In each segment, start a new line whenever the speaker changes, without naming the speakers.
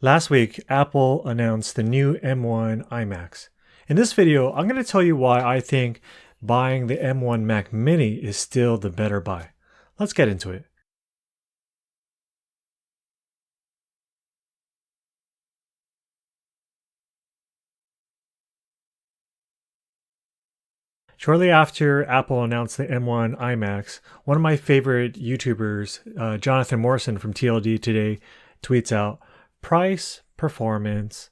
Last week, Apple announced the new M1 iMacs. In this video, I'm going to tell you why I think buying the M1 Mac Mini is still the better buy. Let's get into it. Shortly after Apple announced the M1 iMacs, one of my favorite YouTubers, Jonathan Morrison from TLD Today, tweets out, price, performance,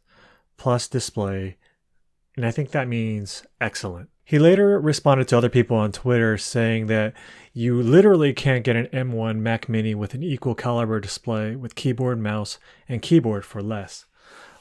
plus display, and I think that means excellent. He later responded to other people on Twitter saying that you literally can't get an M1 Mac Mini with an equal caliber display with keyboard, mouse, and keyboard for less.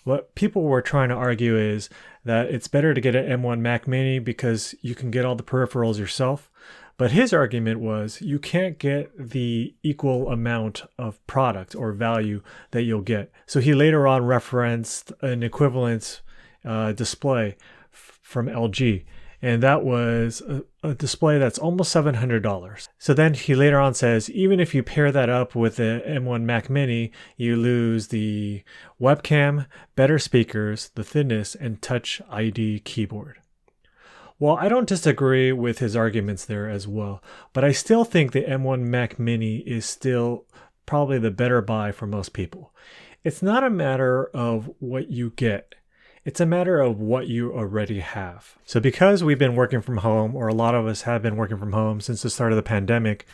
What people were trying to argue is that it's better to get an M1 Mac Mini because you can get all the peripherals yourself. But his argument was you can't get the equal amount of product or value that you'll get. So he later on referenced an equivalent display from LG. And that was a display that's almost $700. So then he later on says, even if you pair that up with the M1 Mac Mini, you lose the webcam, better speakers, the thinness, and Touch ID keyboard. Well, I don't disagree with his arguments there as well, but I still think the M1 Mac Mini is still probably the better buy for most people. It's not a matter of what you get. It's a matter of what you already have. So because we've been working from home, or a lot of us have been working from home since the start of the pandemic,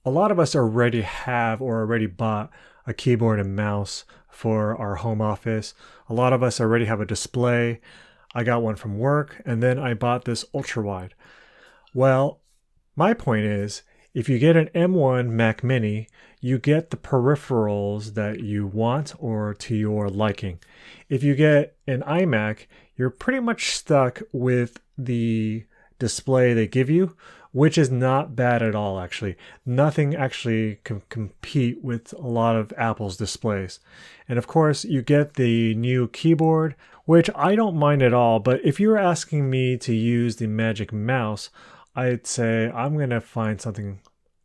a lot of us already have or already bought a keyboard and mouse for our home office. A lot of us already have a display. I got one from work, and then I bought this ultra wide. Well, my point is, if you get an M1 Mac Mini, you get the peripherals that you want or to your liking. If you get an iMac, you're pretty much stuck with the display they give you, which is not bad at all, actually. Nothing actually can compete with a lot of Apple's displays. And of course, you get the new keyboard, which I don't mind at all, but if you're asking me to use the Magic Mouse, I'd say I'm going to find something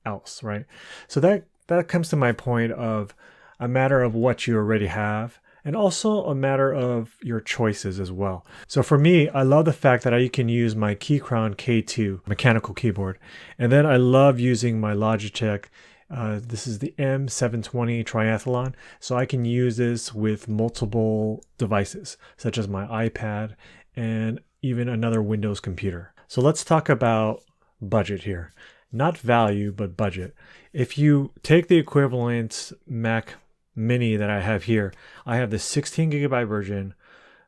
else, right? So that comes to my point of a matter of what you already have, and also a matter of your choices as well. So for me, I love the fact that I can use my Keychron K2 mechanical keyboard. And then I love using my Logitech. This is the M720 Triathlon. So I can use this with multiple devices, such as my iPad and even another Windows computer. So let's talk about budget here. Not value, but budget. If you take the equivalent Mac Mini that I have here, I have the 16 gigabyte version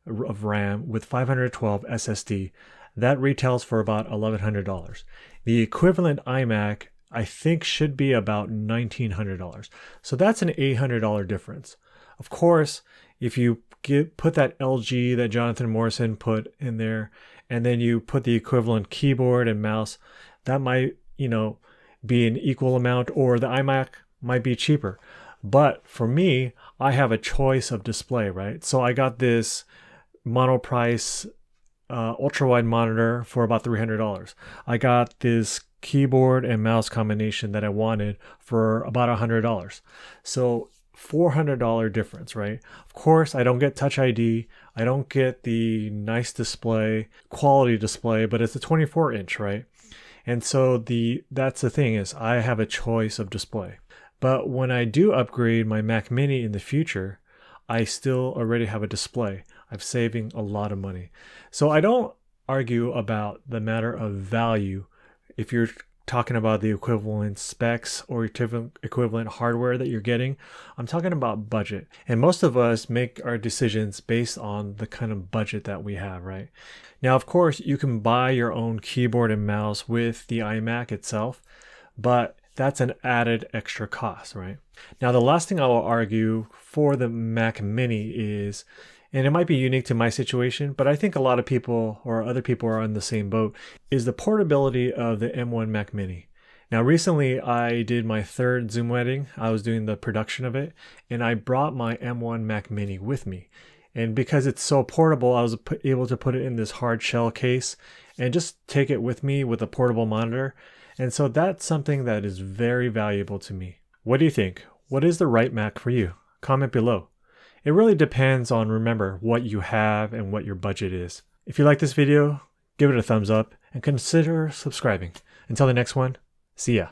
of RAM with 512 SSD. That retails for about $1,100. The equivalent iMac, I think, should be about $1,900. So that's an $800 difference. Of course, if you put that LG that Jonathan Morrison put in there, and then you put the equivalent keyboard and mouse, that might, be an equal amount, or the iMac might be cheaper. But for me, I have a choice of display, right? So I got this monoprice ultra wide monitor for about $300. I got this keyboard and mouse combination that I wanted for about $100. So $400 difference, right? Of course, I don't get Touch ID. I don't get the nice display, quality display, but it's a 24-inch, right? And so that's the thing, is I have a choice of display. But when I do upgrade my Mac Mini in the future, I still already have a display. I'm saving a lot of money. So I don't argue about the matter of value if you're talking about the equivalent specs or equivalent hardware that you're getting. I'm talking about budget. And most of us make our decisions based on the kind of budget that we have, right? Now, of course, you can buy your own keyboard and mouse with the iMac itself, but that's an added extra cost, right? Now, the last thing I will argue for the Mac Mini is, and it might be unique to my situation, but I think a lot of people or other people are on the same boat, is the portability of the M1 Mac Mini. Now, recently I did my third Zoom wedding. I was doing the production of it, and I brought my M1 Mac Mini with me. And because it's so portable, I was able to put it in this hard shell case and just take it with me with a portable monitor. And so that's something that is very valuable to me. What do you think? What is the right Mac for you? Comment below. It really depends on, remember, what you have and what your budget is. If you like this video, give it a thumbs up and consider subscribing. Until the next one, see ya.